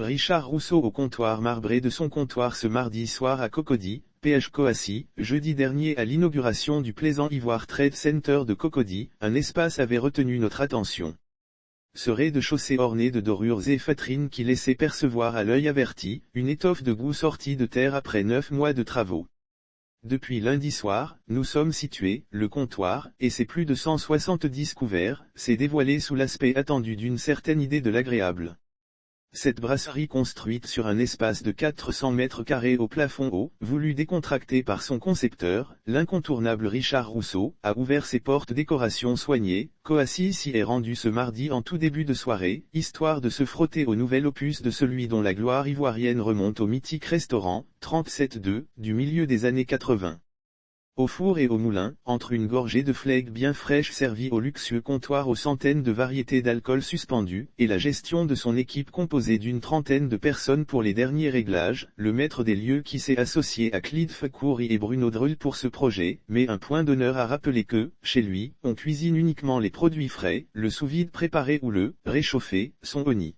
Richard Rousseau au comptoir marbré de son comptoir ce mardi soir à Cocody, PH Coacy, jeudi dernier à l'inauguration du Plaisant Ivoire Trade Center de Cocody, un espace avait retenu notre attention. Ce rez-de-chaussée orné de dorures et feutrines qui laissait percevoir à l'œil averti, une étoffe de goût sortie de terre après 9 mois de travaux. Depuis lundi soir, nous sommes situés, le comptoir, et ses plus de 170 couverts, s'est dévoilé sous l'aspect attendu d'une certaine idée de l'agréable. Cette brasserie construite sur un espace de 400 mètres carrés au plafond haut, voulu décontracté par son concepteur, l'incontournable Richard Rousseau, a ouvert ses portes décoration soignées. Coacy s'y est rendu ce mardi en tout début de soirée, histoire de se frotter au nouvel opus de celui dont la gloire ivoirienne remonte au mythique restaurant, 37-2, du milieu des années 80. Au four et au moulin, entre une gorgée de flegme bien fraîche servie au luxueux comptoir aux centaines de variétés d'alcool suspendues, et la gestion de son équipe composée d'une trentaine de personnes pour les derniers réglages, le maître des lieux qui s'est associé à Clyde Fekoury et Bruno Drull pour ce projet, met un point d'honneur à rappeler que, chez lui, on cuisine uniquement les produits frais, le sous-vide préparé ou le réchauffé, sont honnis.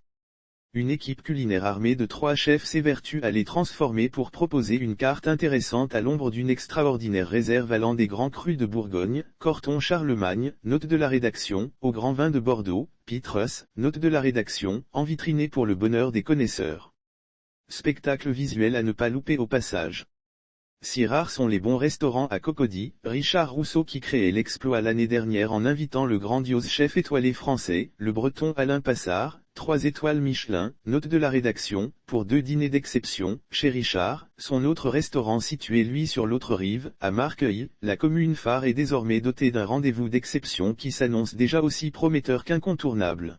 Une équipe culinaire armée de 3 chefs s'évertue à les transformer pour proposer une carte intéressante à l'ombre d'une extraordinaire réserve allant des grands crus de Bourgogne, Corton Charlemagne, note de la rédaction, au grand vin de Bordeaux, Petrus, note de la rédaction, envitriné pour le bonheur des connaisseurs. Spectacle visuel à ne pas louper au passage. Si rares sont les bons restaurants à Cocody, Richard Rousseau qui créait l'exploit l'année dernière en invitant le grandiose chef étoilé français, le breton Alain Passard, 3 étoiles Michelin, note de la rédaction, pour 2 dîners d'exception, chez Richard, son autre restaurant situé lui sur l'autre rive, à Marqueuil, la commune phare est désormais dotée d'un rendez-vous d'exception qui s'annonce déjà aussi prometteur qu'incontournable.